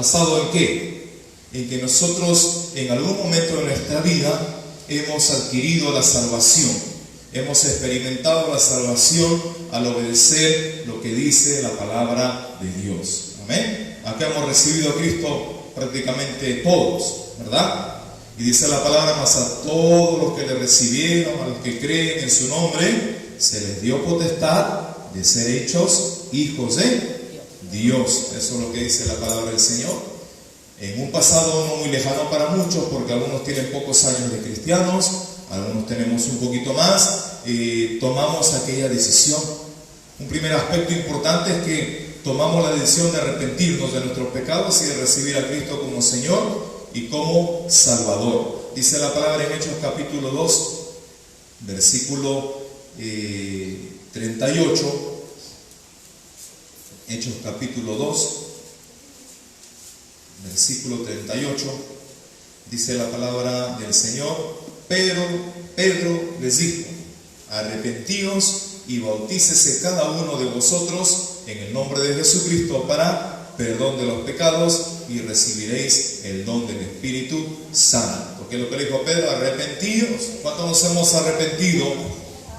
¿Basado en qué? En que nosotros en algún momento de nuestra vida hemos adquirido la salvación, hemos experimentado la salvación al obedecer lo que dice la palabra de Dios. Amén. Acá hemos recibido a Cristo prácticamente todos, ¿verdad? Y dice la palabra: mas a todos los que le recibieron, a los que creen en su nombre, se les dio potestad de ser hechos hijos de Dios. Eso es lo que dice la palabra del Señor. En un pasado no muy lejano para muchos, porque algunos tienen pocos años de cristianos, algunos tenemos un poquito más, tomamos aquella decisión. Un primer aspecto importante es que tomamos la decisión de arrepentirnos de nuestros pecados y de recibir a Cristo como Señor y como Salvador. Dice la palabra en Hechos capítulo 2, versículo 38. Hechos capítulo 2, versículo 38, dice la palabra del Señor: pero Pedro les dijo: arrepentíos y bautícese cada uno de vosotros en el nombre de Jesucristo para perdón de los pecados, y recibiréis el don del Espíritu Santo. Porque lo que le dijo Pedro: arrepentíos. ¿Cuántos nos hemos arrepentido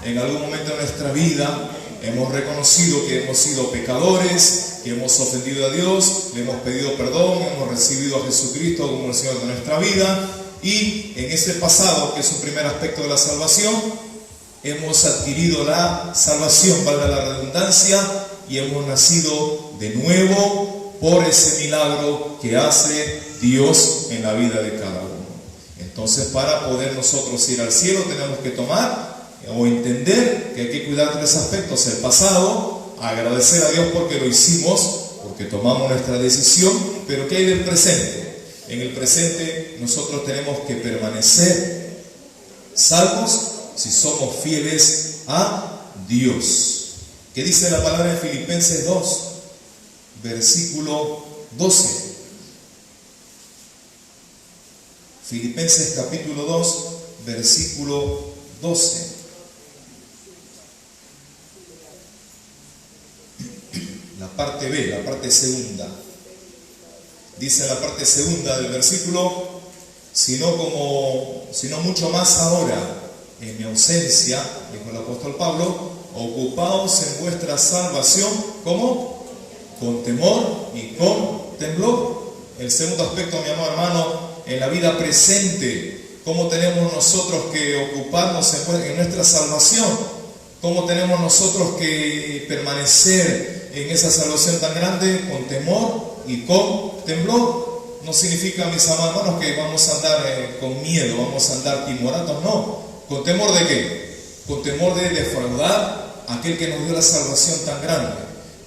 en algún momento de nuestra vida? Hemos reconocido que hemos sido pecadores, que hemos ofendido a Dios, le hemos pedido perdón, hemos recibido a Jesucristo como el Señor de nuestra vida, y en ese pasado, que es un primer aspecto de la salvación, hemos adquirido la salvación, valga la redundancia, y hemos nacido de nuevo por ese milagro que hace Dios en la vida de cada uno. Entonces, para poder nosotros ir al cielo, tenemos que tomar o entender que hay que cuidar tres aspectos: el pasado, agradecer a Dios porque lo hicimos, porque tomamos nuestra decisión, pero ¿qué hay del presente? En el presente nosotros tenemos que permanecer salvos si somos fieles a Dios. ¿Qué dice la palabra en Filipenses 2, versículo 12? Filipenses capítulo 2, versículo 12. La parte B, la parte segunda. Dice la parte segunda del versículo: sino mucho más ahora, en mi ausencia, dijo el apóstol Pablo, ocupaos en vuestra salvación, ¿cómo? Con temor y con temblor. El segundo aspecto, mi amado hermano, en la vida presente, ¿cómo tenemos nosotros que ocuparnos en nuestra salvación? ¿Cómo tenemos nosotros que permanecer en esa salvación tan grande? Con temor y con temblor. No significa, mis amados hermanos, que vamos a andar con miedo, vamos a andar timoratos, no. ¿Con temor de qué? Con temor de defraudar a aquel que nos dio la salvación tan grande,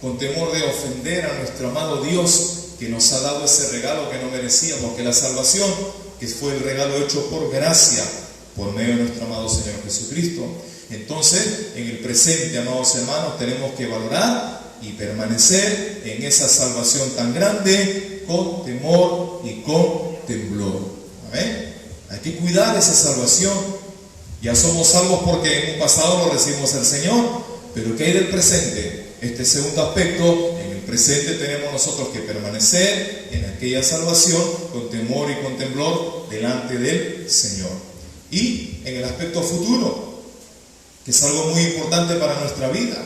con temor de ofender a nuestro amado Dios, que nos ha dado ese regalo que no merecíamos, que la salvación, que fue el regalo hecho por gracia, por medio de nuestro amado Señor Jesucristo. Entonces, en el presente, amados hermanos, tenemos que valorar y permanecer en esa salvación tan grande con temor y con temblor. ¿Amén? Hay que cuidar esa salvación. Ya somos salvos porque en un pasado lo recibimos al Señor, pero ¿qué hay del presente? Este segundo aspecto: en el presente tenemos nosotros que permanecer en aquella salvación con temor y con temblor delante del Señor. Y en el aspecto futuro, que es algo muy importante para nuestra vida,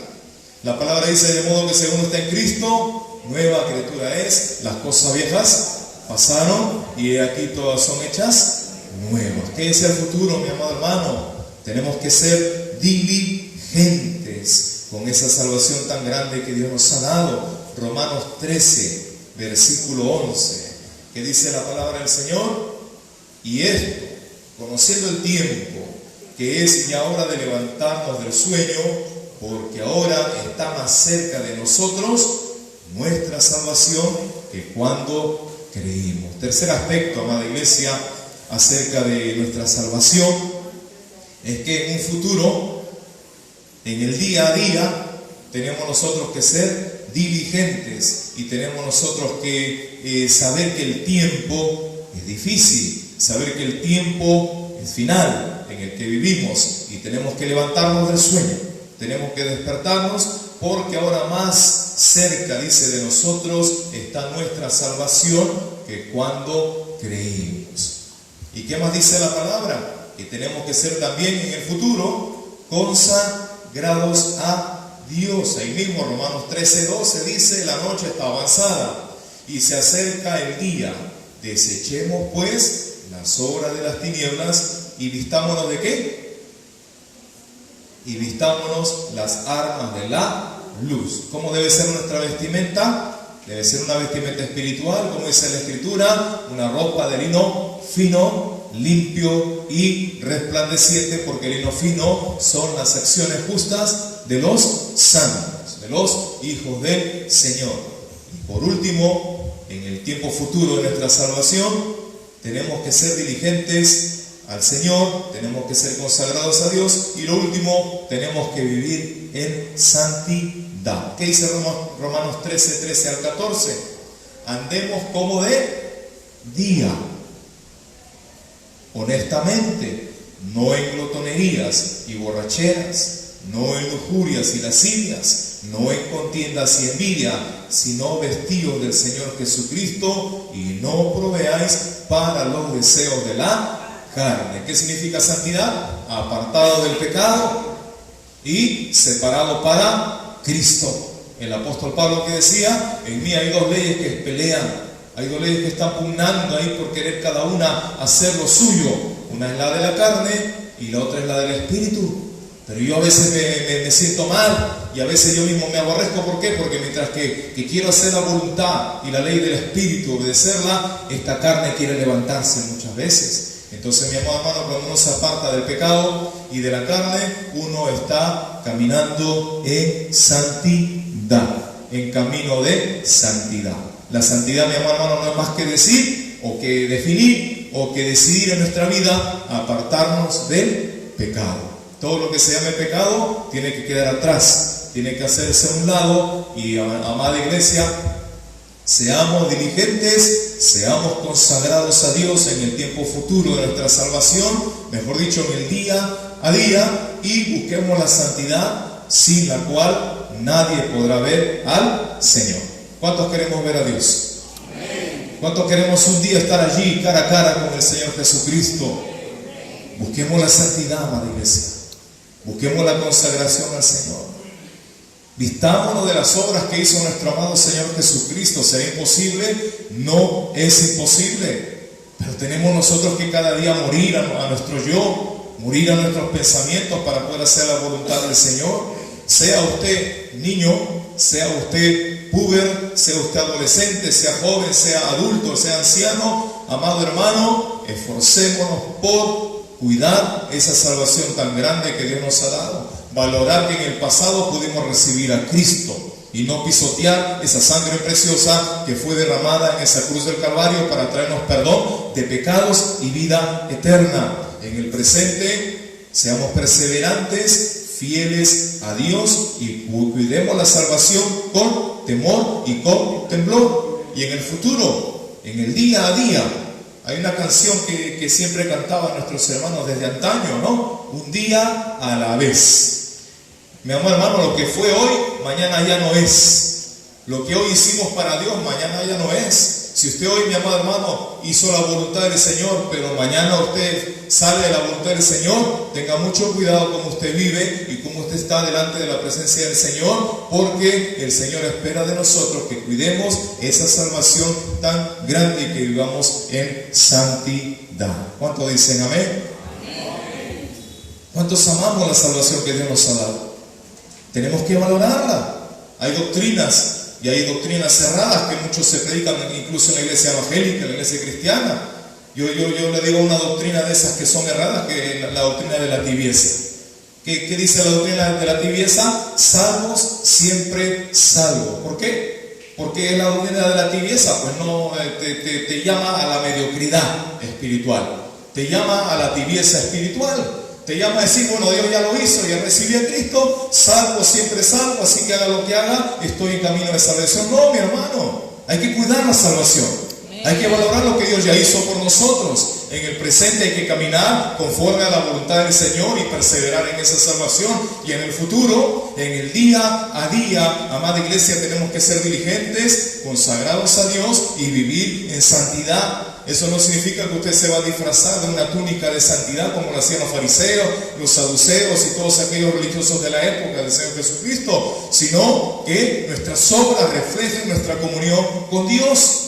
la palabra dice: de modo que según está en Cristo, nueva criatura es, las cosas viejas pasaron y aquí todas son hechas nuevas. ¿Qué es el futuro, mi amado hermano? Tenemos que ser diligentes con esa salvación tan grande que Dios nos ha dado. Romanos 13, versículo 11, que dice la palabra del Señor: y esto, conociendo el tiempo, que es ya hora de levantarnos del sueño, porque ahora está más cerca de nosotros nuestra salvación que cuando creímos. Tercer aspecto, amada iglesia, acerca de nuestra salvación, es que en un futuro, en el día a día, tenemos nosotros que ser diligentes y tenemos nosotros que saber que el tiempo es difícil, saber que el tiempo es final en el que vivimos, y tenemos que levantarnos del sueño, tenemos que despertarnos porque ahora más cerca, dice, de nosotros está nuestra salvación que cuando creímos. ¿Y qué más dice la palabra? Que tenemos que ser también en el futuro consagrados a Dios. Ahí mismo Romanos 13:12 dice: la noche está avanzada y se acerca el día. Desechemos pues las obras de las tinieblas y vistámonos ¿de qué? Y vistámonos las armas de la luz. ¿Cómo debe ser nuestra vestimenta? Debe ser una vestimenta espiritual, como dice la Escritura, una ropa de lino fino, limpio y resplandeciente, porque el lino fino son las acciones justas de los santos, de los hijos del Señor. Y por último, en el tiempo futuro de nuestra salvación, tenemos que ser diligentes al Señor, tenemos que ser consagrados a Dios, y lo último, tenemos que vivir en santidad. ¿Qué dice Romanos 13 al 14? Andemos como de día, honestamente, no en glotonerías y borracheras, no en lujurias y lascivias, no en contiendas y envidia, sino vestidos del Señor Jesucristo, y no proveáis para los deseos de la carne. ¿Qué significa santidad? Apartado del pecado y separado para Cristo. El apóstol Pablo que decía: en mí hay dos leyes que pelean, hay dos leyes que están pugnando ahí por querer cada una hacer lo suyo. Una es la de la carne y la otra es la del Espíritu. Pero yo a veces me siento mal y a veces yo mismo me aborrezco. ¿Por qué? Porque mientras que quiero hacer la voluntad y la ley del Espíritu, obedecerla, esta carne quiere levantarse muchas veces. Entonces, mi amado hermano, cuando uno se aparta del pecado y de la carne, uno está caminando en santidad, en camino de santidad. La santidad, mi amado hermano, no es más que decir o que definir o que decidir en nuestra vida apartarnos del pecado. Todo lo que se llame pecado tiene que quedar atrás, tiene que hacerse a un lado. Y, amada iglesia, seamos diligentes, seamos consagrados a Dios en el tiempo futuro de nuestra salvación, mejor dicho, en el día a día, y busquemos la santidad sin la cual nadie podrá ver al Señor. ¿Cuántos queremos ver a Dios? ¿Cuántos queremos un día estar allí cara a cara con el Señor Jesucristo? Busquemos la santidad, amada iglesia. Busquemos la consagración al Señor. Vistámonos de las obras que hizo nuestro amado Señor Jesucristo. ¿Será imposible? No es imposible. Pero tenemos nosotros que cada día morir a nuestro yo, morir a nuestros pensamientos para poder hacer la voluntad del Señor. Sea usted niño, sea usted puber, sea usted adolescente, sea joven, sea adulto, sea anciano, amado hermano, esforcémonos por cuidar esa salvación tan grande que Dios nos ha dado. Valorar que en el pasado pudimos recibir a Cristo y no pisotear esa sangre preciosa que fue derramada en esa cruz del Calvario para traernos perdón de pecados y vida eterna. En el presente, seamos perseverantes, fieles a Dios, y cuidemos la salvación con temor y con temblor. Y en el futuro, en el día a día, hay una canción que siempre cantaban nuestros hermanos desde antaño, ¿no? Un día a la vez. Mi amor hermano, lo que fue hoy, mañana ya no es. Lo que hoy hicimos para Dios, mañana ya no es. Si usted hoy, mi amado hermano, hizo la voluntad del Señor, pero mañana usted sale de la voluntad del Señor, tenga mucho cuidado cómo usted vive y cómo usted está delante de la presencia del Señor, porque el Señor espera de nosotros que cuidemos esa salvación tan grande y que vivamos en santidad. ¿Cuántos dicen amén? Amén. ¿Cuántos amamos la salvación que Dios nos ha dado? Tenemos que valorarla. Hay doctrinas y hay doctrinas cerradas que muchos se predican incluso en la iglesia evangélica, en la iglesia cristiana. Yo le digo una doctrina de esas que son erradas, que es la doctrina de la tibieza. ¿Qué dice la doctrina de la tibieza? Salvos, siempre salvos. ¿Por qué? Porque la doctrina de la tibieza pues no te llama a la mediocridad espiritual, te llama a la tibieza espiritual. Te llama a decir, bueno, Dios ya lo hizo, ya recibí a Cristo, salvo, siempre salvo, así que haga lo que haga, estoy en camino de salvación. No, mi hermano, hay que cuidar la salvación. Hay que valorar lo que Dios ya hizo por nosotros. En el presente hay que caminar conforme a la voluntad del Señor y perseverar en esa salvación. Y en el futuro, en el día a día, amada iglesia, tenemos que ser diligentes, consagrados a Dios y vivir en santidad. Eso no significa que usted se va a disfrazar de una túnica de santidad como lo hacían los fariseos, los saduceos y todos aquellos religiosos de la época del Señor Jesucristo, sino que nuestras obras reflejen nuestra comunión con Dios.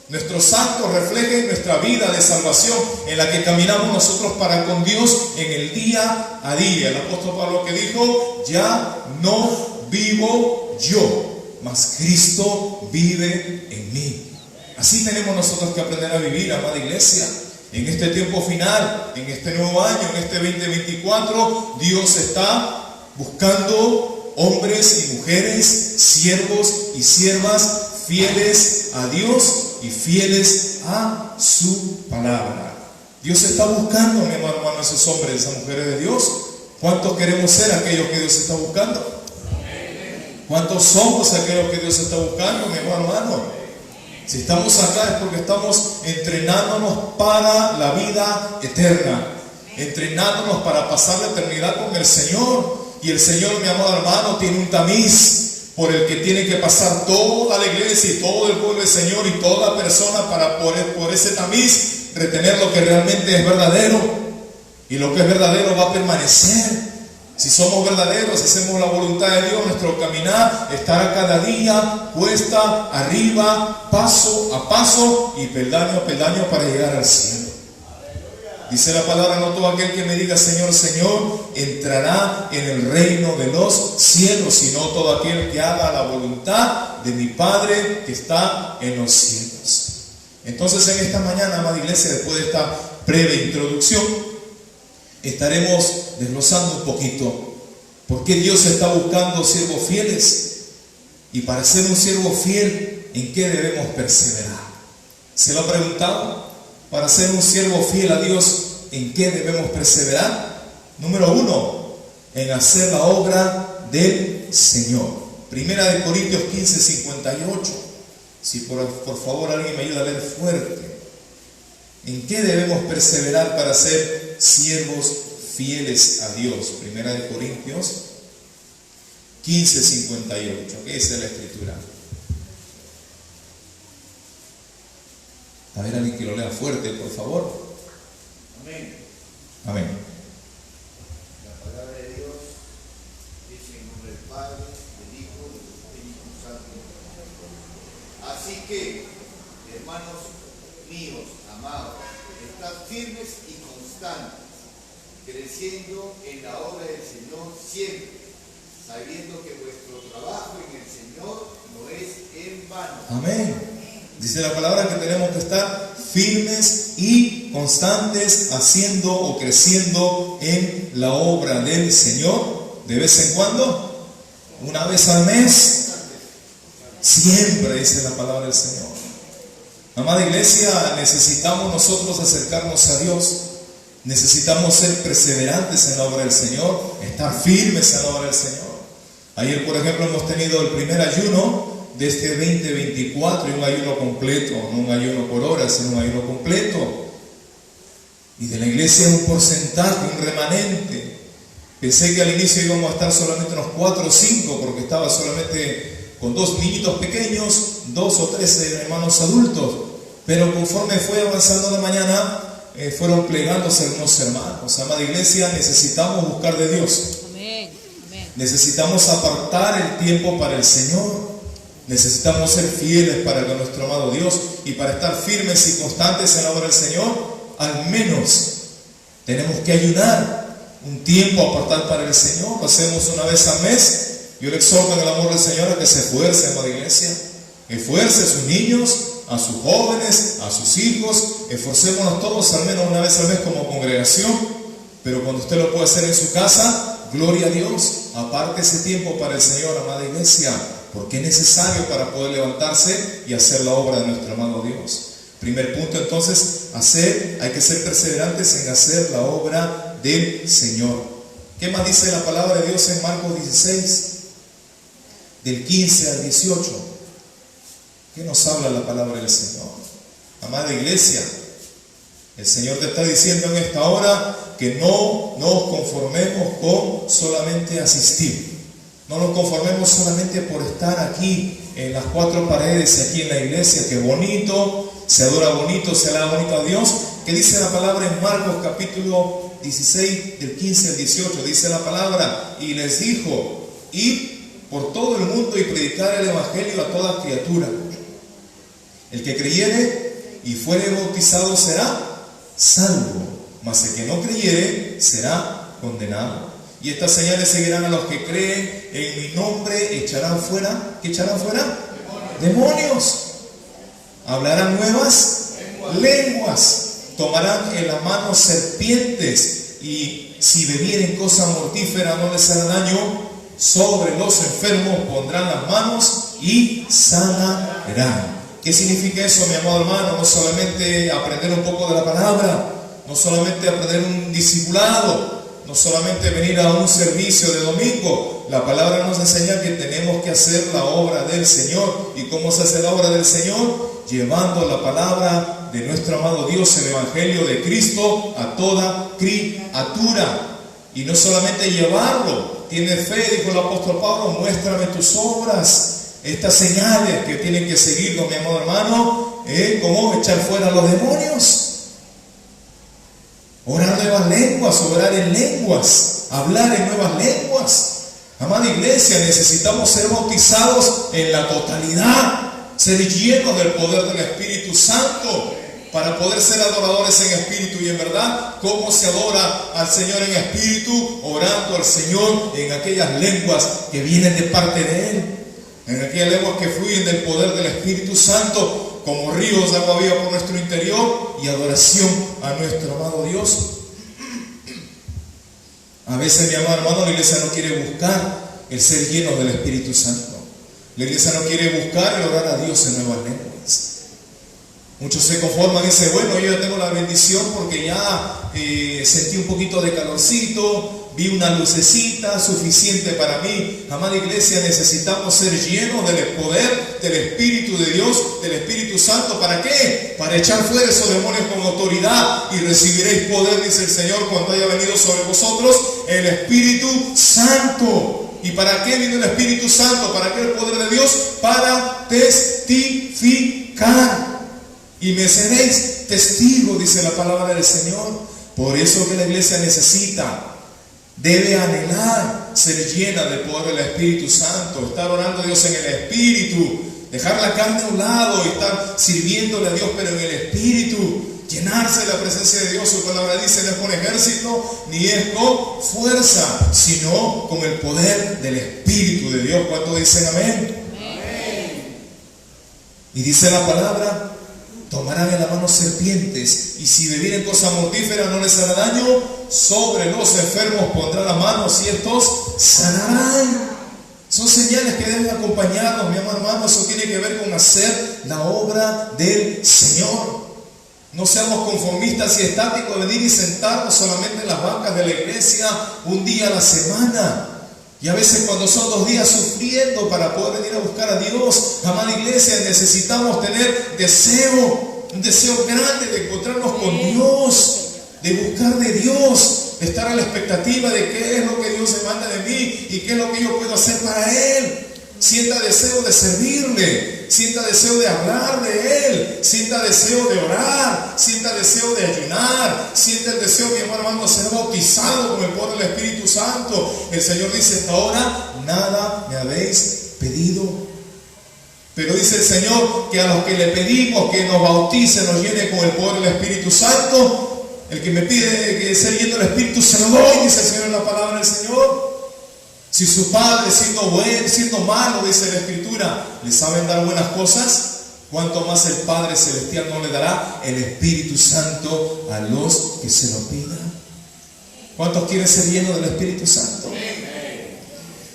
Nuestros actos reflejen nuestra vida de salvación en la que caminamos nosotros para con Dios en el día a día. El apóstol Pablo que dijo: ya no vivo yo, mas Cristo vive en mí. Así tenemos nosotros que aprender a vivir, amada iglesia. En este tiempo final, en este nuevo año, en este 2024, Dios está buscando hombres y mujeres, siervos y siervas fieles a Dios y fieles a su palabra. Dios está buscando, mi hermano, esos hombres, esas mujeres de Dios. ¿Cuántos queremos ser aquellos que Dios está buscando? ¿Cuántos somos aquellos que Dios está buscando, mi hermano? Si estamos acá es porque estamos entrenándonos para la vida eterna, entrenándonos para pasar la eternidad con el Señor. Y el Señor, mi amado hermano, tiene un tamiz por el que tiene que pasar toda la iglesia y todo el pueblo del Señor y toda persona para poder, por ese tamiz, retener lo que realmente es verdadero. Y lo que es verdadero va a permanecer. Si somos verdaderos, hacemos la voluntad de Dios, nuestro caminar estará cada día cuesta arriba, paso a paso y peldaño a peldaño para llegar al cielo. Dice la palabra: no todo aquel que me diga Señor, Señor, entrará en el reino de los cielos, sino todo aquel que haga la voluntad de mi Padre que está en los cielos. Entonces, en esta mañana, amada iglesia, después de esta breve introducción, estaremos desglosando un poquito por qué Dios está buscando siervos fieles, y para ser un siervo fiel, ¿en qué debemos perseverar? ¿Se lo ha preguntado? Para ser un siervo fiel a Dios, ¿en qué debemos perseverar? Número 1, en hacer la obra del Señor. Primera de Corintios 15:58. Si por favor alguien me ayuda a leer fuerte. ¿En qué debemos perseverar para ser siervos fieles a Dios? Primera de Corintios 15:58. ¿Qué dice la Escritura? A ver, alguien que lo lea fuerte, por favor. Amén. Amén. La palabra de Dios dice en nombre del Padre, del Hijo y del Espíritu Santo. Así que, hermanos míos, amados, estad firmes y constantes, creciendo en la obra del Señor siempre, sabiendo que vuestro trabajo en el Señor no es en vano. Amén. Dice la palabra que tenemos que estar firmes y constantes, haciendo o creciendo en la obra del Señor. ¿De vez en cuando? ¿Una vez al mes? Siempre, dice la palabra del Señor. Amada iglesia, necesitamos nosotros acercarnos a Dios. Necesitamos ser perseverantes en la obra del Señor, estar firmes en la obra del Señor. Ayer, por ejemplo, hemos tenido el primer ayuno de este 2024, y un ayuno completo, no un ayuno por horas, sino un ayuno completo. Y de la iglesia un porcentaje, un remanente. Pensé que al inicio íbamos a estar solamente unos 4 o 5, porque estaba solamente con 2 niñitos pequeños, 2 o 3 hermanos adultos. Pero conforme fue avanzando la mañana, fueron plegándose algunos hermanos. Amada iglesia, necesitamos buscar de Dios. Amén. Amén. Necesitamos apartar el tiempo para el Señor. Necesitamos ser fieles para con nuestro amado Dios, y para estar firmes y constantes en la obra del Señor, al menos tenemos que ayunar un tiempo a apartar para el Señor. Lo hacemos una vez al mes. Yo le exhorto en el amor del Señor a que se esfuerce, amada iglesia. Esfuerce a sus niños, a sus jóvenes, a sus hijos. Esforcémonos todos al menos una vez al mes como congregación. Pero cuando usted lo puede hacer en su casa, gloria a Dios. Aparte ese tiempo para el Señor, amada iglesia, porque es necesario para poder levantarse y hacer la obra de nuestro amado Dios. Primer punto, entonces, hay que ser perseverantes en hacer la obra del Señor. ¿Qué más dice la palabra de Dios en Marcos 16, del 15 al 18? ¿Qué nos habla la palabra del Señor? amada iglesia, el Señor te está diciendo en esta hora que no nos conformemos con solamente asistir. No nos conformemos solamente por estar aquí en las cuatro paredes, aquí en la iglesia, que bonito, se adora bonito, se alaba bonito a Dios. Que dice la palabra en Marcos capítulo 16, del 15 al 18, dice la palabra, y les dijo: id por todo el mundo y predicar el evangelio a toda criatura. El que creyere y fuere bautizado será salvo, mas el que no creyere será condenado. Y estas señales seguirán a los que creen: en mi nombre echarán fuera, ¿qué echarán fuera? Demonios. Hablarán nuevas lenguas. Tomarán en la mano serpientes, y si bebieren cosa mortífera no les hará daño. Sobre los enfermos pondrán las manos y sanarán. ¿Qué significa eso, mi amado hermano? No solamente aprender un poco de la palabra, no solamente aprender un discipulado, no solamente venir a un servicio de domingo. La palabra nos enseña que tenemos que hacer la obra del Señor. ¿Y cómo se hace la obra del Señor? Llevando la palabra de nuestro amado Dios, el evangelio de Cristo, a toda criatura. Y no solamente llevarlo. Tiene fe, dijo el apóstol Pablo: muéstrame tus obras. Estas señales que tienen que seguirnos, mi amado hermano, ¿cómo echar fuera a los demonios? Orar nuevas lenguas, orar en lenguas, hablar en nuevas lenguas. Amada iglesia, necesitamos ser bautizados en la totalidad, ser llenos del poder del Espíritu Santo, para poder ser adoradores en espíritu y en verdad. ¿Cómo se adora al Señor en espíritu? Orando al Señor en aquellas lenguas que vienen de parte de Él, en aquellas lenguas que fluyen del poder del Espíritu Santo, como ríos de agua viva por nuestro interior, y adoración a nuestro amado Dios. A veces, mi amado hermano, la iglesia no quiere buscar el ser lleno del Espíritu Santo. La iglesia no quiere buscar el orar a Dios en nuevas lenguas. Muchos se conforman y dicen: bueno, yo ya tengo la bendición porque ya sentí un poquito de calorcito, vi una lucecita, suficiente para mí. Amada iglesia, necesitamos ser llenos del poder del Espíritu de Dios, del Espíritu Santo. ¿Para qué? Para echar fuera esos demonios con autoridad, y recibiréis poder, dice el Señor, cuando haya venido sobre vosotros el Espíritu Santo. ¿Y para qué vino el Espíritu Santo? ¿Para qué el poder de Dios? Para testificar. Y me seréis testigo, dice la palabra del Señor. Por eso que la iglesia necesita, debe anhelar ser llena del poder del Espíritu Santo, estar orando a Dios en el Espíritu, dejar la carne a un lado y estar sirviéndole a Dios, pero en el Espíritu, llenarse de la presencia de Dios. Su palabra dice: no es con ejército ni es con fuerza, sino con el poder del Espíritu de Dios. ¿Cuántos dicen amén? Amén. Y dice la palabra: tomarán en la mano serpientes, y si bebieren cosa mortífera no les hará daño. Sobre los enfermos pondrán las manos y estos sanarán. Son señales que deben acompañarnos, mi amado hermano. Eso tiene que ver con hacer la obra del Señor. No seamos conformistas y estáticos, venir y sentarnos solamente en las bancas de la iglesia un día a la semana. Y a veces, cuando son 2 días sufriendo para poder venir a buscar a Dios, amada iglesia, necesitamos tener deseo, un deseo grande de encontrarnos con Dios, de buscar de Dios, de estar a la expectativa de qué es lo que Dios demanda de mí y qué es lo que yo puedo hacer para Él. Sienta deseo de servirle, sienta deseo de hablar de Él, sienta deseo de orar, sienta deseo de ayunar, sienta el deseo, mi hermano, de ser bautizado con el poder del Espíritu Santo. El Señor dice: hasta ahora nada me habéis pedido. Pero dice el Señor que a los que le pedimos que nos bautice, nos llene con el poder del Espíritu Santo, el que me pide que sea lleno del Espíritu se lo doy, dice el Señor en la palabra del Señor. Si su padre, siendo bueno, siendo malo, dice la Escritura, le saben dar buenas cosas, ¿cuánto más el Padre Celestial no le dará el Espíritu Santo a los que se lo pidan? ¿Cuántos quieren ser llenos del Espíritu Santo?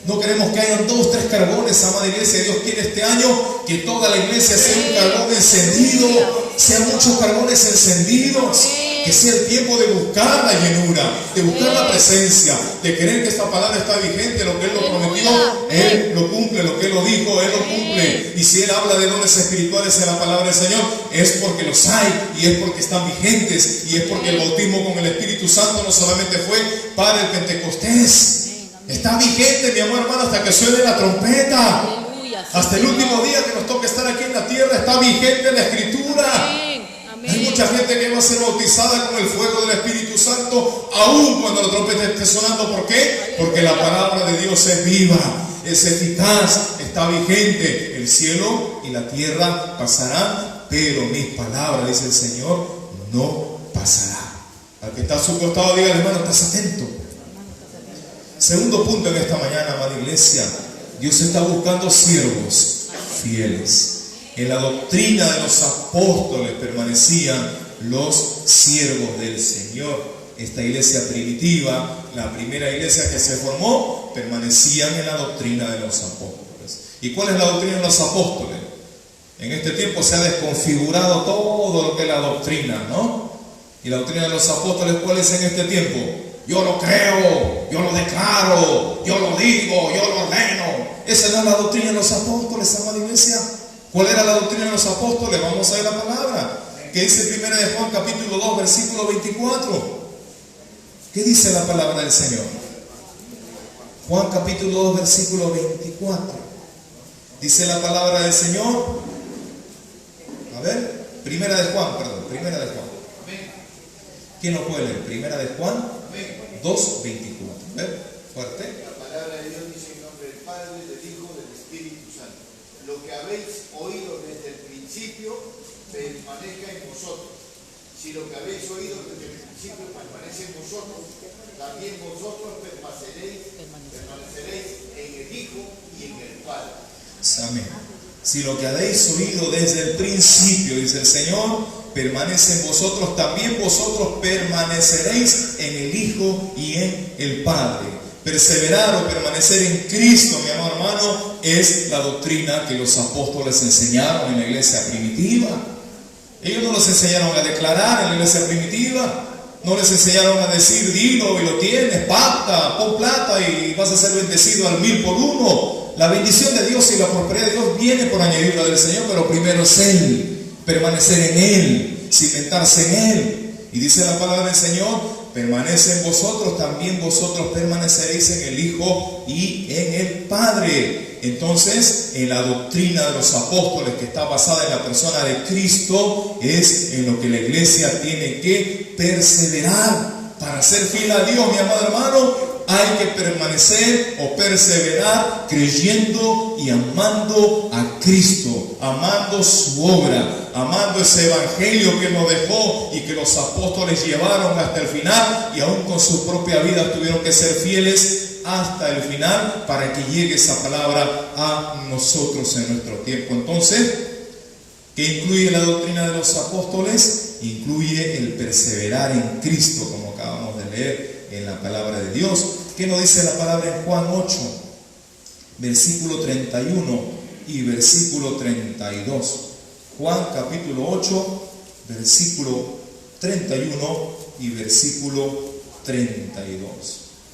No queremos que hayan 2, 3 carbones, amada iglesia. Dios quiere este año que toda la iglesia sea un carbón encendido, sean muchos carbones encendidos, que sea el tiempo de buscar la llenura, de buscar la presencia, de querer que esta palabra está vigente, lo que Él lo prometió, Él lo cumple, lo que Él lo dijo, Él lo cumple. Y si Él habla de dones espirituales en la palabra del Señor, es porque los hay y es porque están vigentes y es porque el bautismo con el Espíritu Santo no solamente fue para el Pentecostés. Está vigente, mi amor hermano, hasta que suene la trompeta. Aleluya, sí, hasta el último día que nos toque estar aquí en la tierra, está vigente la Escritura. Amén, amén. Hay mucha gente que va a ser bautizada con el fuego del Espíritu Santo, aún cuando la trompeta esté sonando. ¿Por qué? Porque la palabra de Dios es viva, es eficaz, está vigente. El cielo y la tierra pasarán, pero mis palabras, dice el Señor, no pasarán. Al que está a su costado, diga, hermano, estás atento. Segundo punto en esta mañana, amada iglesia, Dios está buscando siervos fieles. En la doctrina de los apóstoles permanecían los siervos del Señor. Esta iglesia primitiva, la primera iglesia que se formó, permanecían en la doctrina de los apóstoles. ¿Y cuál es la doctrina de los apóstoles? En este tiempo se ha desconfigurado todo lo que es la doctrina, ¿no? Y la doctrina de los apóstoles, ¿cuál es en este tiempo? Yo lo creo, yo lo declaro, yo lo digo, yo lo ordeno. Esa no es la doctrina de los apóstoles, amada iglesia. ¿Cuál era la doctrina de los apóstoles? Vamos a ver la palabra. ¿Qué dice 1 de Juan capítulo 2, versículo 24? ¿Qué dice la palabra del Señor? Juan capítulo 2, versículo 24. Dice la palabra del Señor. A ver, primera de Juan. ¿Quién lo puede leer? Primera de Juan 2, 24. ¿Ver? Fuerte. La palabra de Dios dice en nombre del Padre, del Hijo, del Espíritu Santo. Lo que habéis oído desde el principio permanezca en vosotros. Si lo que habéis oído desde el principio permanece en vosotros, también vosotros permaneceréis en el Hijo y en el Padre. Amén. Si lo que habéis oído desde el principio, dice el Señor, permanece en vosotros, también vosotros permaneceréis en el Hijo y en el Padre. Perseverar o permanecer en Cristo, mi amado hermano, es la doctrina que los apóstoles enseñaron en la iglesia primitiva. Ellos no los enseñaron a declarar en la iglesia primitiva, no les enseñaron a decir, dilo y lo tienes, pacta, pon plata y vas a ser bendecido al 1000 por 1. La bendición de Dios y la prosperidad de Dios viene por añadidura del Señor, pero primero es Él, permanecer en Él, cimentarse en Él. Y dice la palabra del Señor, permanece en vosotros, también vosotros permaneceréis en el Hijo y en el Padre. Entonces, en la doctrina de los apóstoles, que está basada en la persona de Cristo, es en lo que la iglesia tiene que perseverar. Para ser fiel a Dios, mi amado hermano, hay que permanecer o perseverar creyendo y amando a Cristo, amando su obra, amando ese evangelio que nos dejó y que los apóstoles llevaron hasta el final, y aún con su propia vida tuvieron que ser fieles hasta el final para que llegue esa palabra a nosotros en nuestro tiempo. Entonces, ¿qué incluye la doctrina de los apóstoles? Incluye el perseverar en Cristo, como acabamos de leer en la palabra de Dios. ¿Qué nos dice la palabra en Juan 8, versículo 31 y versículo 32? Juan capítulo 8, versículo 31 y versículo 32.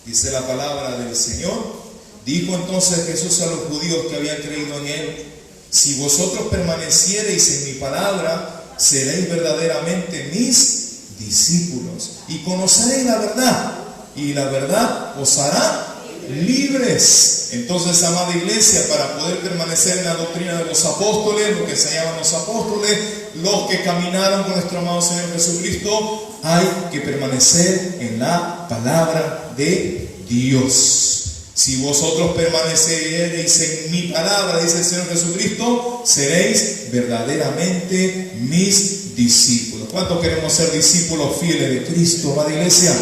Dice la palabra del Señor. Dijo entonces Jesús a los judíos que habían creído en Él: si vosotros permaneciereis en mi palabra, seréis verdaderamente mis discípulos y conoceréis la verdad, y la verdad os hará libres. Entonces, amada iglesia, para poder permanecer en la doctrina de los apóstoles, lo que se llaman los apóstoles, los que caminaron con nuestro amado Señor Jesucristo, hay que permanecer en la palabra de Dios. Si vosotros permaneceréis en mi palabra, dice el Señor Jesucristo, seréis verdaderamente mis discípulos. ¿Cuántos queremos ser discípulos fieles de Cristo, amada iglesia?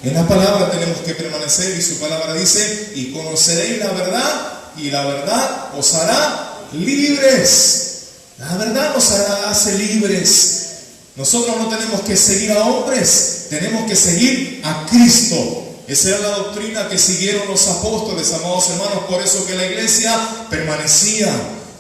En la palabra tenemos que permanecer, y su palabra dice: y conoceréis la verdad, y la verdad os hará libres. La verdad nos hace libres. Nosotros no tenemos que seguir a hombres, tenemos que seguir a Cristo. Esa era la doctrina que siguieron los apóstoles, amados hermanos. Por eso que la iglesia permanecía,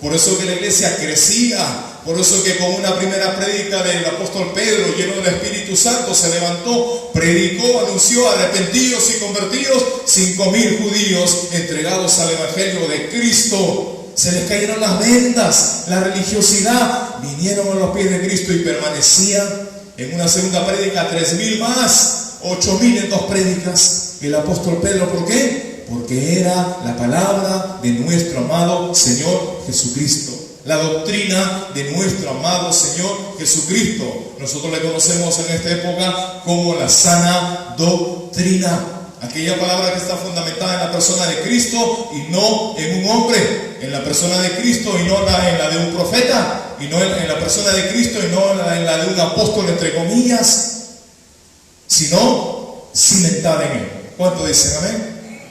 por eso que la iglesia crecía, por eso que con una primera prédica del apóstol Pedro, lleno del Espíritu Santo, se levantó, predicó, anunció, arrepentidos y convertidos, 5.000 judíos entregados al Evangelio de Cristo. Se les cayeron las vendas, la religiosidad, vinieron a los pies de Cristo y permanecían. En una segunda prédica, 3.000 más, 8.000 en 2 prédicas. El apóstol Pedro, ¿por qué? Porque era la palabra de nuestro amado Señor Jesucristo. La doctrina de nuestro amado Señor Jesucristo. Nosotros le conocemos en esta época como la sana doctrina. Aquella palabra que está fundamentada en la persona de Cristo y no en un hombre. En la persona de Cristo y no en la de un profeta. Y no en la persona de Cristo y no en la de un apóstol, entre comillas. Sino cimentada en él. ¿Cuánto dicen? Amén.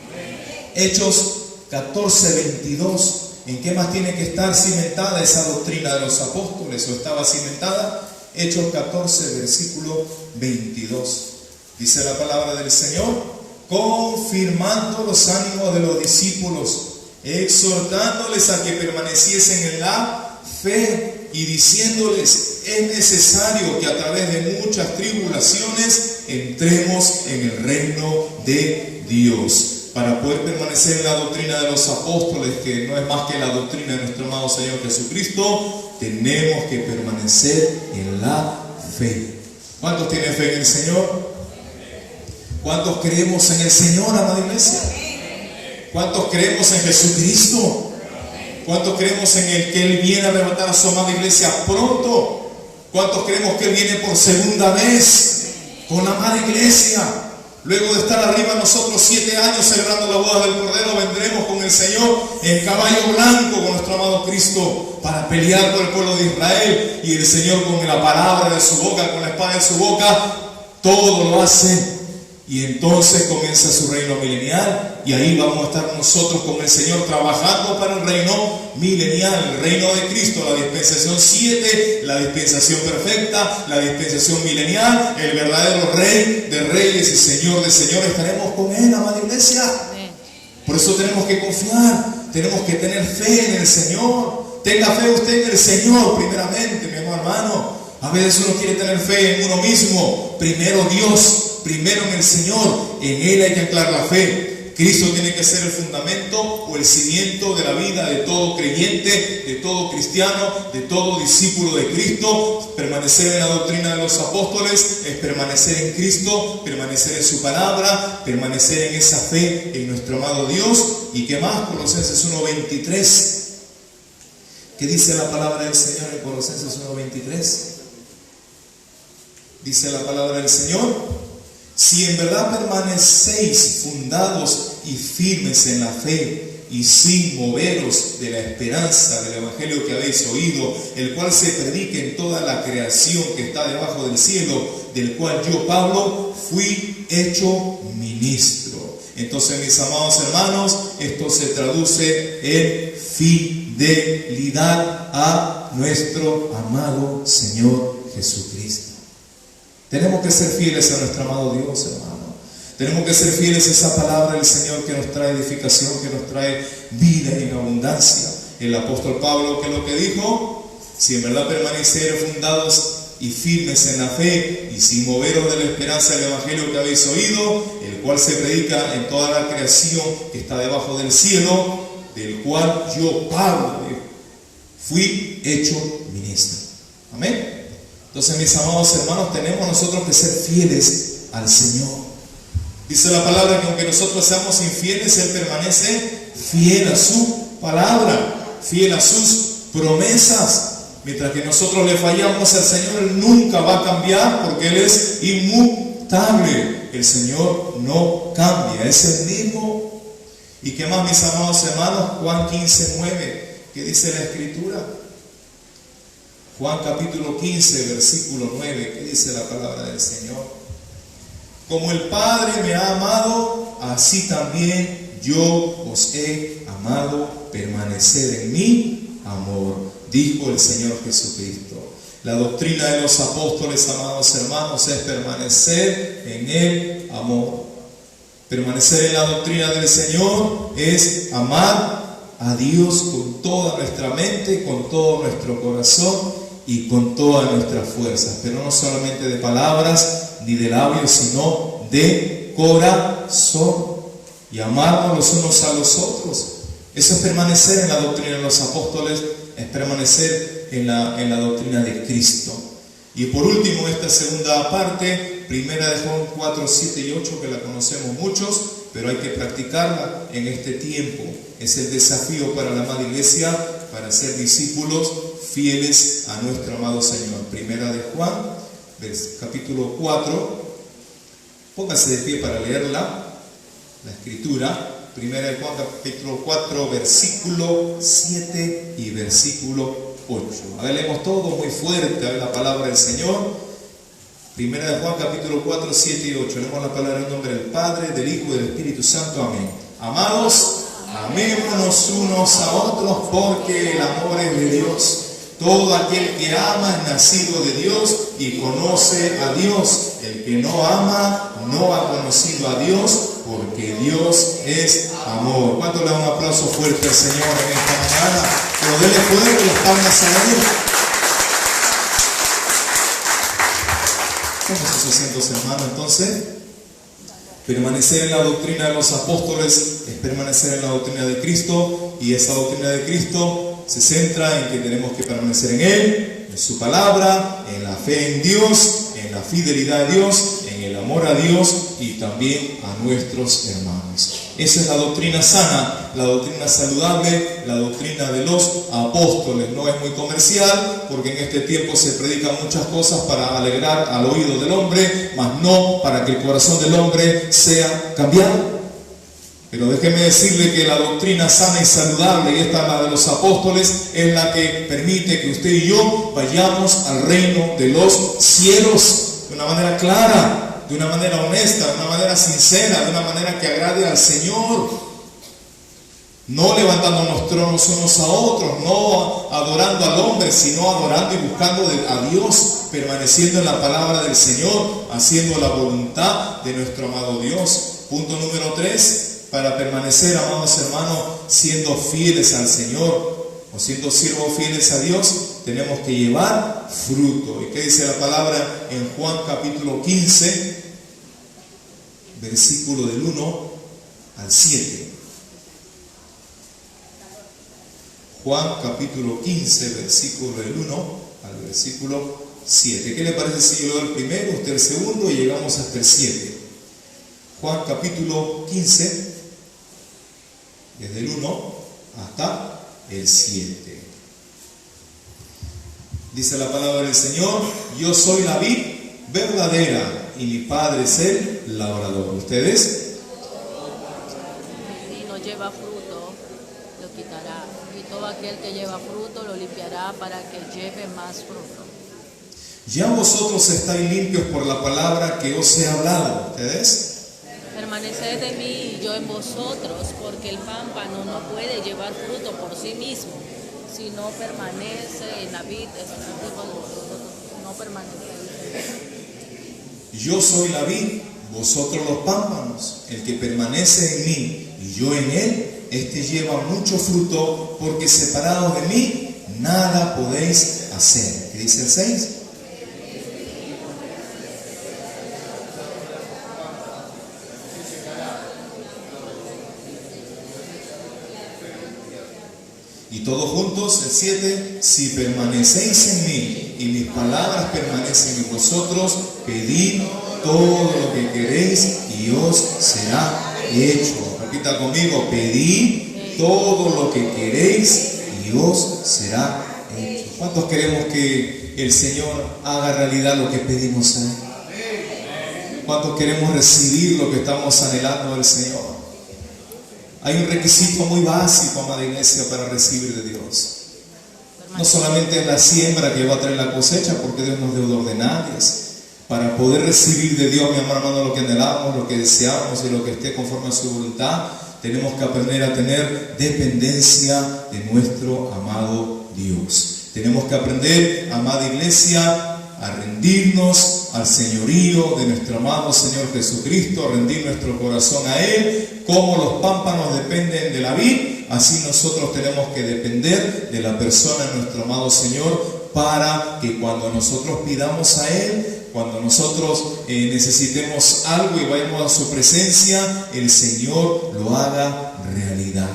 Hechos 14:22. ¿En qué más tiene que estar cimentada esa doctrina de los apóstoles? ¿O estaba cimentada? Hechos 14, versículo 22. Dice la palabra del Señor: confirmando los ánimos de los discípulos, exhortándoles a que permaneciesen en la fe y diciéndoles: es necesario que a través de muchas tribulaciones entremos en el reino de Dios. Para poder permanecer en la doctrina de los apóstoles, que no es más que la doctrina de nuestro amado Señor Jesucristo, tenemos que permanecer en la fe. ¿Cuántos tienen fe en el Señor? ¿Cuántos creemos en el Señor, amada iglesia? ¿Cuántos creemos en Jesucristo? ¿Cuántos creemos en el que Él viene a arrebatar a su amada iglesia pronto? ¿Cuántos creemos que Él viene por segunda vez con la amada iglesia? Luego de estar arriba nosotros 7 años celebrando la boda del Cordero, vendremos con el Señor en caballo blanco con nuestro amado Cristo para pelear por el pueblo de Israel. Y el Señor, con la palabra de su boca, con la espada de su boca, todo lo hace. Y entonces comienza su reino milenial, y ahí vamos a estar nosotros con el Señor trabajando para el reino milenial, el reino de Cristo, la dispensación 7, la dispensación perfecta, la dispensación milenial, el verdadero Rey de reyes y Señor de señores. Estaremos con Él, amada iglesia. Por eso tenemos que confiar, tenemos que tener fe en el Señor. Tenga fe usted en el Señor primeramente, mi hermano. A veces uno quiere tener fe en uno mismo. Primero Dios, primero en el Señor. En Él hay que anclar la fe. Cristo tiene que ser el fundamento o el cimiento de la vida de todo creyente, de todo cristiano, de todo discípulo de Cristo. Permanecer en la doctrina de los apóstoles es permanecer en Cristo, permanecer en su palabra, permanecer en esa fe en nuestro amado Dios. ¿Y qué más? Colosenses 1:23. ¿Qué dice la palabra del Señor en Colosenses 1:23? Dice la palabra del Señor: si en verdad permanecéis fundados y firmes en la fe y sin moveros de la esperanza del Evangelio que habéis oído, el cual se predica en toda la creación que está debajo del cielo, del cual yo, Pablo, fui hecho ministro. Entonces, mis amados hermanos, esto se traduce en fidelidad a nuestro amado Señor Jesucristo. Tenemos que ser fieles a nuestro amado Dios, hermano. Tenemos que ser fieles a esa palabra del Señor que nos trae edificación, que nos trae vida en abundancia. El apóstol Pablo, ¿qué es lo que dijo? Si en verdad permanecieron fundados y firmes en la fe y sin moveros de la esperanza del Evangelio que habéis oído, el cual se predica en toda la creación que está debajo del cielo, del cual yo, Pablo, fui hecho ministro. Amén. Entonces, mis amados hermanos, tenemos nosotros que ser fieles al Señor. Dice la palabra que aunque nosotros seamos infieles, Él permanece fiel a su palabra, fiel a sus promesas. Mientras que nosotros le fallamos al Señor, Él nunca va a cambiar, porque Él es inmutable. El Señor no cambia, es el mismo. ¿Y qué más, mis amados hermanos? Juan 15:9, ¿qué dice la Escritura? Juan capítulo 15, versículo 9, ¿qué dice la palabra del Señor? Como el Padre me ha amado, así también yo os he amado, permaneced en mi amor, dijo el Señor Jesucristo. La doctrina de los apóstoles, amados hermanos, es permanecer en el amor. Permanecer en la doctrina del Señor es amar a Dios con toda nuestra mente, con todo nuestro corazón y con todas nuestras fuerzas, pero no solamente de palabras ni de labios, sino de corazón, y amarnos los unos a los otros. Eso es permanecer en la doctrina de los apóstoles, es permanecer en la doctrina de Cristo. Y por último, esta segunda parte, primera de Juan 4, 7 y 8, que la conocemos muchos, pero hay que practicarla en este tiempo. Es el desafío para la amada iglesia, para ser discípulos fieles a nuestro amado Señor. Primera de Juan, capítulo 4, póngase de pie para leerla, la escritura. Primera de Juan, capítulo 4, versículo 7 y versículo 8. A ver, leemos todo muy fuerte, a ver la palabra del Señor. Primera de Juan, capítulo 4, 7 y 8. Leemos la palabra en nombre del Padre, del Hijo y del Espíritu Santo. Amén. Amados, amémonos unos a otros, porque el amor es de Dios. Todo aquel que ama es nacido de Dios y conoce a Dios. El que no ama no ha conocido a Dios, porque Dios es amor. ¿Cuánto le da un aplauso fuerte al Señor en esta mañana? Pero dele fuerte las palmas a Él. Tomen sus asientos, hermano. Entonces, permanecer en la doctrina de los apóstoles es permanecer en la doctrina de Cristo, y esa doctrina de Cristo se centra en que tenemos que permanecer en Él, en su palabra, en la fe en Dios, en la fidelidad a Dios, en el amor a Dios y también a nuestros hermanos. Esa es la doctrina sana, la doctrina saludable, la doctrina de los apóstoles. No es muy comercial, porque en este tiempo se predican muchas cosas para alegrar al oído del hombre, mas no para que el corazón del hombre sea cambiado. Pero déjeme decirle que la doctrina sana y saludable, y esta la de los apóstoles, es la que permite que usted y yo vayamos al reino de los cielos de una manera clara, de una manera honesta, de una manera sincera, de una manera que agrade al Señor. No levantándonos tronos unos a otros, no adorando al hombre, sino adorando y buscando a Dios, permaneciendo en la palabra del Señor, haciendo la voluntad de nuestro amado Dios. Punto número 3. Para permanecer, amados hermanos, siendo fieles al Señor o siendo siervos fieles a Dios, tenemos que llevar fruto. ¿Y qué dice la palabra en Juan capítulo 15, versículo del 1 al 7? Juan capítulo 15, versículo del 1 al versículo 7. ¿Qué le parece si yo leo el primero, usted el segundo y llegamos hasta el 7? Juan capítulo 15, desde el 1 hasta el 7. Dice la palabra del Señor: yo soy la vid verdadera y mi Padre es el labrador. ¿Ustedes? Si no lleva fruto, lo quitará, y todo aquel que lleva fruto lo limpiará para que lleve más fruto. Ya vosotros estáis limpios por la palabra que os he hablado. ¿Ustedes? Permaneced en mí y yo en vosotros, porque el pámpano no puede llevar fruto por sí mismo, si no permanece en la vid. No permanece. Yo soy la vid, vosotros los pámpanos. El que permanece en mí y yo en él, este lleva mucho fruto, porque separados de mí nada podéis hacer. ¿Qué dice el 6? Y todos juntos, el 7, si permanecéis en mí y mis palabras permanecen en vosotros, pedid todo lo que queréis y os será hecho. Repita conmigo: pedid todo lo que queréis y os será hecho. ¿Cuántos queremos que el Señor haga realidad lo que pedimos a Él? ¿Cuántos queremos recibir lo que estamos anhelando del Señor? Hay un requisito muy básico, amada iglesia, para recibir de Dios. No solamente es la siembra que va a traer la cosecha, porque Dios nos dio de nadie. Para poder recibir de Dios, mi amado hermano, lo que anhelamos, lo que deseamos y lo que esté conforme a su voluntad, tenemos que aprender a tener dependencia de nuestro amado Dios. Tenemos que aprender, amada iglesia, a rendirnos al señorío de nuestro amado Señor Jesucristo, a rendir nuestro corazón a Él. Como los pámpanos dependen de la vid, así nosotros tenemos que depender de la persona de nuestro amado Señor, para que cuando nosotros pidamos a Él, cuando nosotros necesitemos algo y vayamos a su presencia, el Señor lo haga realidad.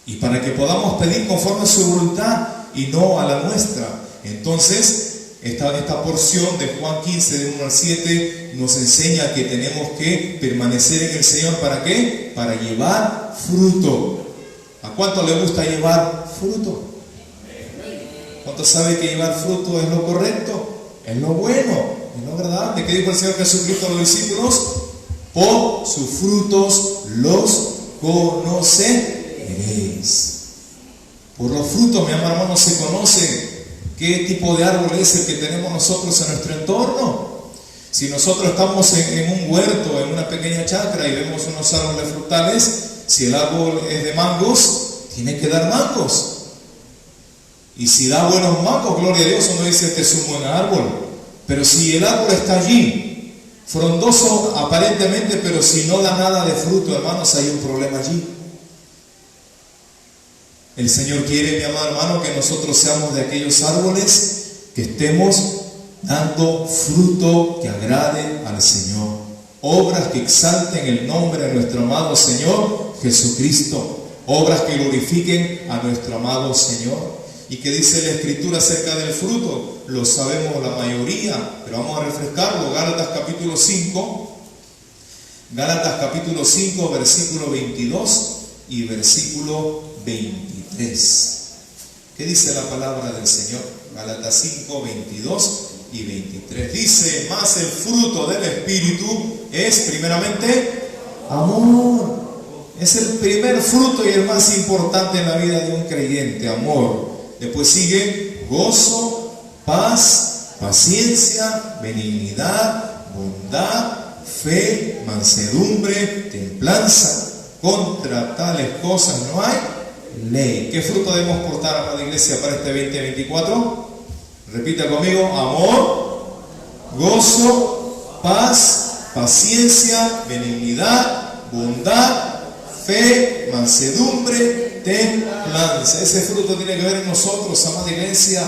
Y para que podamos pedir conforme a su voluntad y no a la nuestra. Entonces, esta porción de Juan 15, de 1 al 7, nos enseña que tenemos que permanecer en el Señor. ¿Para qué? Para llevar fruto. ¿A cuánto le gusta llevar fruto? ¿Cuánto sabe que llevar fruto es lo correcto? Es lo bueno, es lo agradable. ¿Qué dijo el Señor Jesucristo a los discípulos? Por sus frutos los conoceréis. Por los frutos, mi amado hermano, se conoce qué tipo de árbol es el que tenemos nosotros en nuestro entorno. Si nosotros estamos en un huerto, en una pequeña chacra, y vemos unos árboles frutales, si el árbol es de mangos, tiene que dar mangos. Y si da buenos mangos, gloria a Dios, uno dice que es un buen árbol. Pero si el árbol está allí, frondoso aparentemente, pero si no da nada de fruto, hermanos, hay un problema allí. El Señor quiere, mi amado hermano, que nosotros seamos de aquellos árboles que estemos dando fruto que agrade al Señor. Obras que exalten el nombre de nuestro amado Señor Jesucristo. Obras que glorifiquen a nuestro amado Señor. ¿Y qué dice la Escritura acerca del fruto? Lo sabemos la mayoría, pero vamos a refrescarlo. Gálatas capítulo 5. Gálatas capítulo 5, versículo 22 y versículo 23. ¿Qué dice la palabra del Señor? Gálatas 5, 22 y 23. Dice: más el fruto del Espíritu es primeramente amor. Es el primer fruto y el más importante en la vida de un creyente, amor. Después sigue gozo, paz, paciencia, benignidad, bondad, fe, mansedumbre, templanza. Contra tales cosas no hay ley. ¿Qué fruto debemos portar, amada iglesia, para este 2024? Repita conmigo: amor, gozo, paz, paciencia, benignidad, bondad, fe, mansedumbre, templanza. Ese fruto tiene que ver en nosotros, amada iglesia.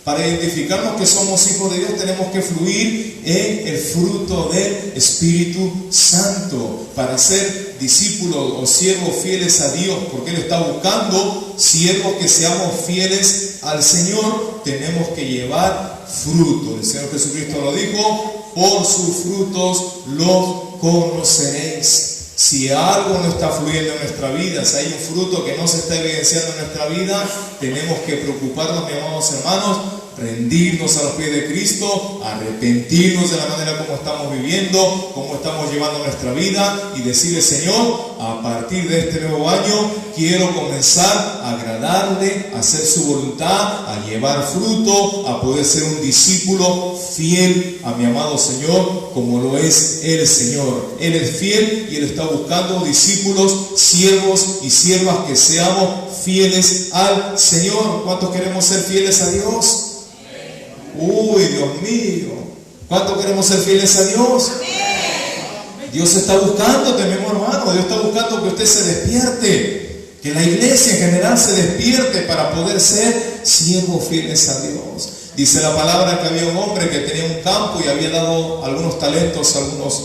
Para identificarnos que somos hijos de Dios, tenemos que fluir en el fruto del Espíritu Santo para ser discípulos o siervos fieles a Dios, porque Él está buscando siervos que seamos fieles al Señor. Tenemos que llevar fruto. El Señor Jesucristo lo dijo: por sus frutos los conoceréis. Si algo no está fluyendo en nuestra vida, si hay un fruto que no se está evidenciando en nuestra vida, tenemos que preocuparnos, mis amados hermanos, rendirnos a los pies de Cristo, arrepentirnos de la manera como estamos viviendo, cómo estamos llevando nuestra vida, y decirle: Señor, a partir de este nuevo año quiero comenzar a agradarle, a hacer su voluntad, a llevar fruto, a poder ser un discípulo fiel a mi amado Señor, como lo es el Señor. Él es fiel y Él está buscando discípulos, siervos y siervas que seamos fieles al Señor. ¿Cuántos queremos ser fieles a Dios? Uy, Dios mío, ¿cuánto queremos ser fieles a Dios? Dios está buscándote, mi hermano. Dios está buscando que usted se despierte, que la iglesia en general se despierte para poder ser siervos fieles a Dios. Dice la palabra que había un hombre que tenía un campo y había dado algunos talentos a algunos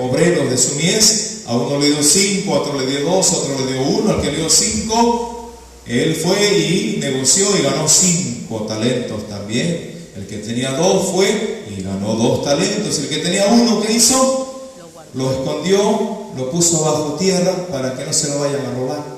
obreros de su mies. A uno le dio 5, a otro le dio 2, a otro le dio 1. Al que le dio 5, él fue y negoció y ganó 5 talentos también. El que tenía 2 fue y ganó 2 talentos. El que tenía 1, ¿qué hizo? Lo escondió, lo puso bajo tierra para que no se lo vayan a robar.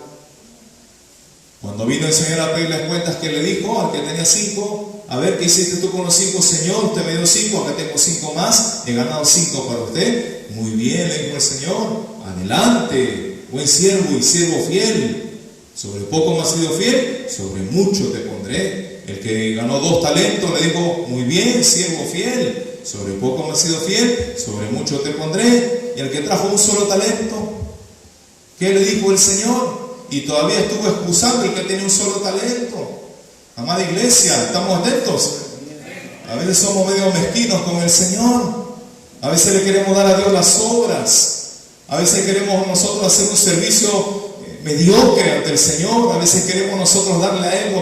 Cuando vino el Señor a pedir las cuentas, ¿qué le dijo al que tenía 5? A ver, ¿qué hiciste tú con los 5, Señor? Usted me dio 5, acá tengo 5 más, he ganado 5 para usted. Muy bien, le dijo el Señor, adelante, buen siervo y siervo fiel. Sobre poco me has sido fiel, sobre mucho te pondré. El que ganó 2 talentos le dijo: muy bien, siervo fiel, sobre poco me has sido fiel, sobre mucho te pondré. Y el que trajo un solo talento, ¿qué le dijo el Señor? Y todavía estuvo excusando el que tenía un solo talento. Amada iglesia, ¿estamos atentos? A veces somos medio mezquinos con el Señor. A veces le queremos dar a Dios las obras. A veces queremos nosotros hacer un servicio mediocre ante el Señor. A veces queremos nosotros darle a Él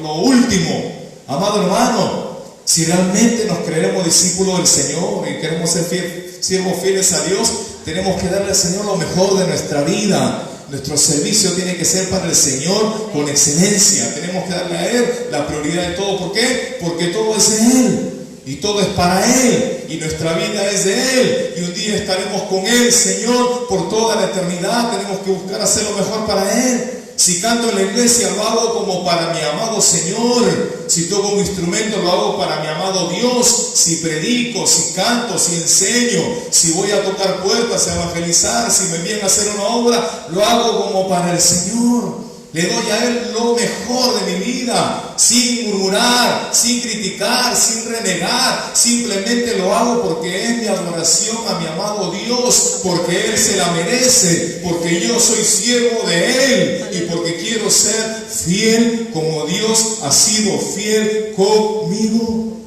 lo último. Amado hermano, si realmente nos creeremos discípulos del Señor y queremos ser siervos fieles a Dios, tenemos que darle al Señor lo mejor de nuestra vida. Nuestro servicio tiene que ser para el Señor con excelencia. Tenemos que darle a Él la prioridad de todo. ¿Por qué? Porque todo es de Él. Y todo es para Él. Y nuestra vida es de Él. Y un día estaremos con Él, Señor, por toda la eternidad. Tenemos que buscar hacer lo mejor para Él. Si canto en la iglesia, lo hago como para mi amado Señor. Si toco un instrumento, lo hago para mi amado Dios. Si predico, si canto, si enseño, si voy a tocar puertas, a evangelizar, si me envían a hacer una obra, lo hago como para el Señor. Le doy a Él lo mejor de mi vida, sin murmurar, sin criticar, sin renegar. Simplemente lo hago porque es mi adoración a mi amado Dios, porque Él se la merece, porque yo soy siervo de Él y porque quiero ser fiel como Dios ha sido fiel conmigo.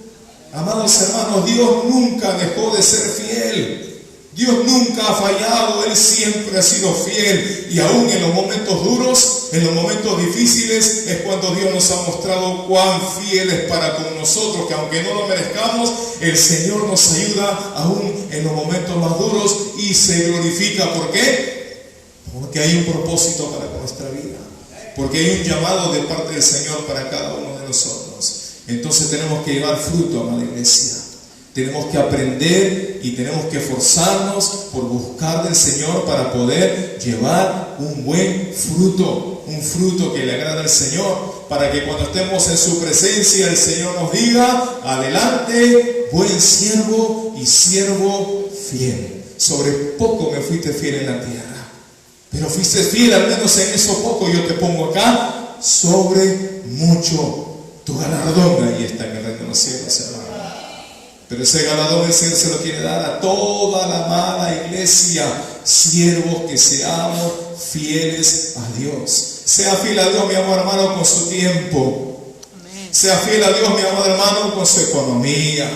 Amados hermanos, Dios nunca dejó de ser fiel. Dios nunca ha fallado, Él siempre ha sido fiel, y aún en los momentos duros, en los momentos difíciles, es cuando Dios nos ha mostrado cuán fiel es para con nosotros, que aunque no lo merezcamos, el Señor nos ayuda aún en los momentos más duros y se glorifica. ¿Por qué? Porque hay un propósito para nuestra vida, porque hay un llamado de parte del Señor para cada uno de nosotros. Entonces tenemos que llevar fruto, amada iglesia. Tenemos que aprender y tenemos que esforzarnos por buscar del Señor para poder llevar un buen fruto, un fruto que le agrada al Señor, para que cuando estemos en su presencia el Señor nos diga: adelante, buen siervo y siervo fiel. Sobre poco me fuiste fiel en la tierra, pero fuiste fiel al menos en eso poco, yo te pongo acá sobre mucho. Tu galardón ahí está en el reino de los cielos, hermano. Pero ese galardón el Señor se lo quiere dar a toda la amada iglesia, siervos que seamos fieles a Dios. Sea fiel a Dios, mi amado hermano, con su tiempo. Amén. Sea fiel a Dios, mi amado hermano, con su economía,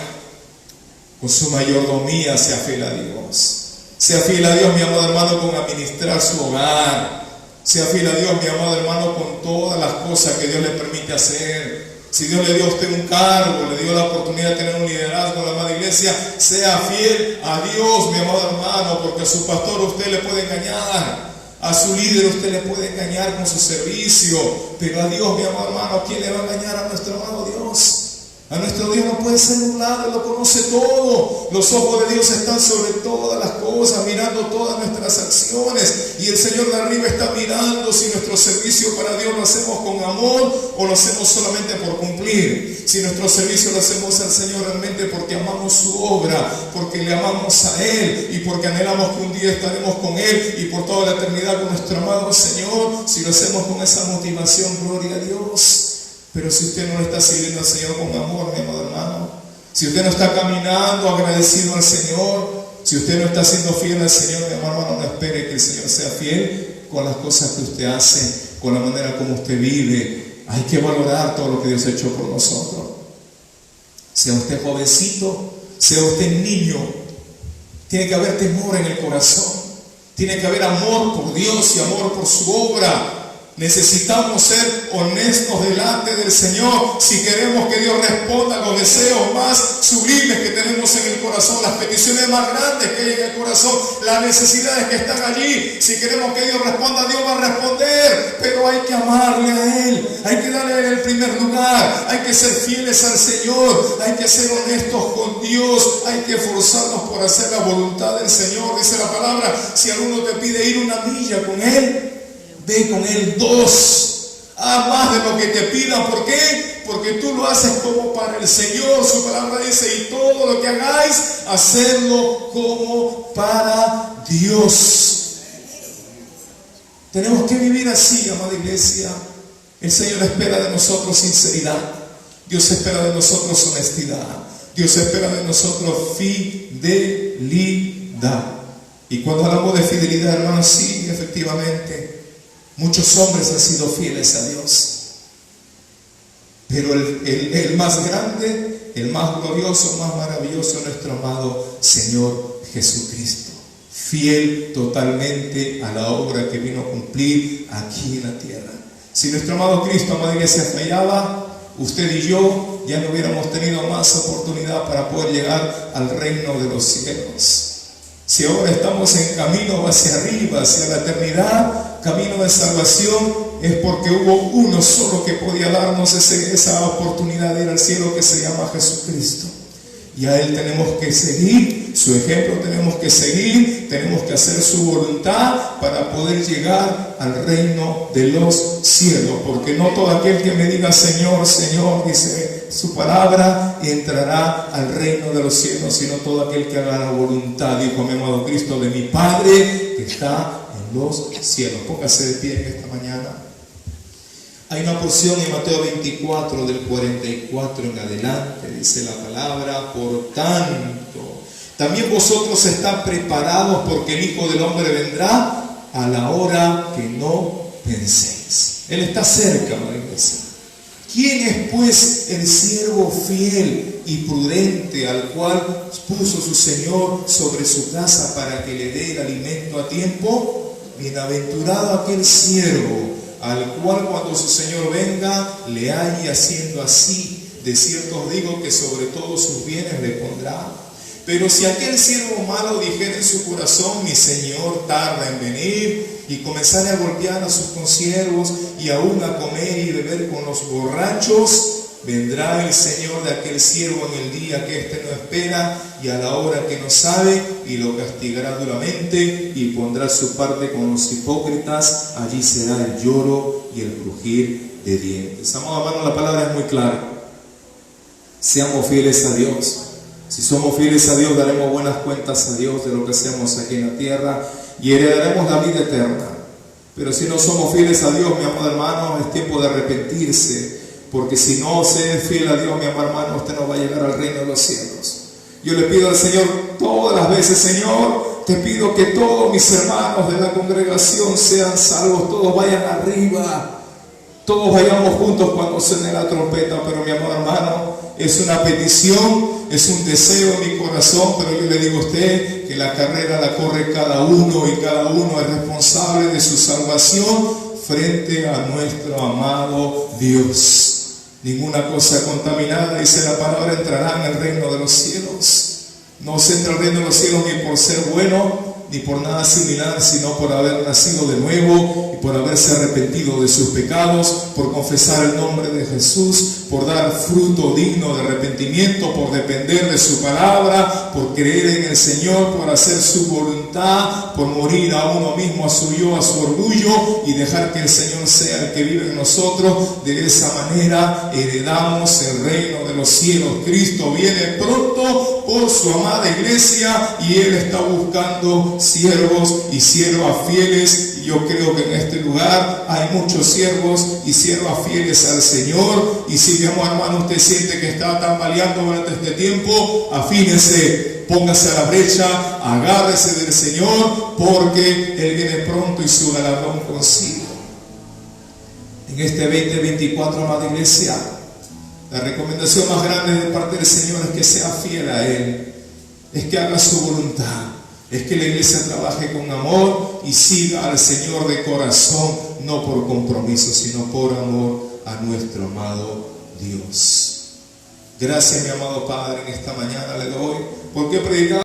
con su mayordomía. Sea fiel a Dios. Sea fiel a Dios, mi amado hermano, con administrar su hogar. Sea fiel a Dios, mi amado hermano, con todas las cosas que Dios le permite hacer. Si Dios le dio a usted un cargo, le dio la oportunidad de tener un liderazgo en la amada iglesia, sea fiel a Dios, mi amado hermano, porque a su pastor usted le puede engañar, a su líder usted le puede engañar con su servicio, pero a Dios, mi amado hermano, ¿a quién le va a engañar? A nuestro amado Dios. A nuestro Dios no puede ser burlado, Él lo conoce todo. Los ojos de Dios están sobre todas las cosas, mirando todas nuestras acciones. Y el Señor de arriba está mirando si nuestro servicio para Dios lo hacemos con amor o lo hacemos solamente por cumplir. Si nuestro servicio lo hacemos al Señor realmente porque amamos su obra, porque le amamos a Él y porque anhelamos que un día estaremos con Él y por toda la eternidad con nuestro amado Señor. Si lo hacemos con esa motivación, gloria a Dios. Pero si usted no está sirviendo al Señor con amor, mi amado hermano, si usted no está caminando agradecido al Señor, si usted no está siendo fiel al Señor, mi amado hermano, no espere que el Señor sea fiel con las cosas que usted hace, con la manera como usted vive. Hay que valorar todo lo que Dios ha hecho por nosotros. Sea usted jovencito, sea usted niño, tiene que haber temor en el corazón, tiene que haber amor por Dios y amor por su obra. Necesitamos ser honestos delante del Señor si queremos que Dios responda a los deseos más sublimes que tenemos en el corazón, las peticiones más grandes que hay en el corazón, las necesidades que están allí. Si queremos que Dios responda, Dios va a responder, pero hay que amarle a Él, hay que darle a Él el primer lugar, hay que ser fieles al Señor, hay que ser honestos con Dios, hay que esforzarnos por hacer la voluntad del Señor. Dice la palabra: si alguno te pide ir una milla con Él, ve con Él 2. Haz más de lo que te pidan. ¿Por qué? Porque tú lo haces como para el Señor. Su palabra dice: y todo lo que hagáis, hacedlo como para Dios. Tenemos que vivir así, amada iglesia. El Señor espera de nosotros sinceridad. Dios espera de nosotros honestidad. Dios espera de nosotros fidelidad. Y cuando hablamos de fidelidad, hermanos, sí, efectivamente, muchos hombres han sido fieles a Dios, Pero el más grande, el más glorioso, más maravilloso, nuestro amado Señor Jesucristo. Fiel totalmente a la obra que vino a cumplir aquí en la tierra. Si nuestro amado Cristo, amada iglesia, fallaba, usted y yo ya no hubiéramos tenido más oportunidad para poder llegar al reino de los cielos. Si ahora estamos en camino hacia arriba, hacia la eternidad, camino de salvación, es porque hubo uno solo que podía darnos esa oportunidad de ir al cielo, que se llama Jesucristo. Y a Él tenemos que seguir, su ejemplo tenemos que seguir, tenemos que hacer su voluntad para poder llegar al reino de los cielos. Porque no todo aquel que me diga Señor, Señor, dice su palabra, entrará al reino de los cielos, sino todo aquel que haga la voluntad, dijo mi amado Cristo, de mi Padre que está en los cielos. Póngase de pie en esta mañana. Hay una porción en Mateo 24, del 44 en adelante, dice la palabra: por tanto, también vosotros estáis preparados, porque el Hijo del Hombre vendrá a la hora que no penséis. Él está cerca, madre iglesia. ¿Quién es pues el siervo fiel y prudente al cual puso su Señor sobre su casa para que le dé el alimento a tiempo? Bienaventurado aquel siervo al cual cuando su Señor venga le halle haciendo así. De cierto os digo que sobre todos sus bienes le pondrá. Pero si aquel siervo malo dijera en su corazón: mi Señor tarda en venir, y comenzare a golpear a sus consiervos y aún a comer y beber con los borrachos, vendrá el Señor de aquel siervo en el día que éste no espera y a la hora que no sabe, y lo castigará duramente y pondrá su parte con los hipócritas. Allí será el lloro y el crujir de dientes. Amados hermanos, la palabra es muy clara. Seamos fieles a Dios. Si somos fieles a Dios, daremos buenas cuentas a Dios de lo que hacemos aquí en la tierra y heredaremos la vida eterna. Pero si no somos fieles a Dios, mi amado hermano, es tiempo de arrepentirse, porque si no se es fiel a Dios, mi amado hermano, usted no va a llegar al reino de los cielos. Yo le pido al Señor todas las veces: Señor, te pido que todos mis hermanos de la congregación sean salvos, todos vayan arriba, todos vayamos juntos cuando suene la trompeta. Pero mi amado hermano, es una petición, es un deseo en mi corazón, pero yo le digo a usted que la carrera la corre cada uno, y cada uno es responsable de su salvación frente a nuestro amado Dios. Ninguna cosa contaminada, dice la palabra, entrará en el reino de los cielos. No se entra al reino de los cielos ni por ser bueno, ni por nada similar, sino por haber nacido de nuevo y por haberse arrepentido de sus pecados, por confesar el nombre de Jesús, por dar fruto digno de arrepentimiento, por depender de su palabra, por creer en el Señor, por hacer su voluntad, por morir a uno mismo, a su yo, a su orgullo, y dejar que el Señor sea el que vive en nosotros. De esa manera heredamos el reino de los cielos. Cristo viene pronto por su amada iglesia y Él está buscando siervos y siervas fieles. Y yo creo que en este lugar hay muchos siervos y siervas fieles al Señor. Y si mi hermano usted siente que está tambaleando durante este tiempo, afínese, póngase a la brecha, agárrese del Señor, porque Él viene pronto y su galardón consigo. En este 2024, amada iglesia, la recomendación más grande de parte del Señor es que sea fiel a Él, es que haga su voluntad, es que la iglesia trabaje con amor y siga al Señor de corazón, no por compromiso, sino por amor a nuestro amado Dios. Gracias, mi amado Padre, en esta mañana le doy, porque he predicado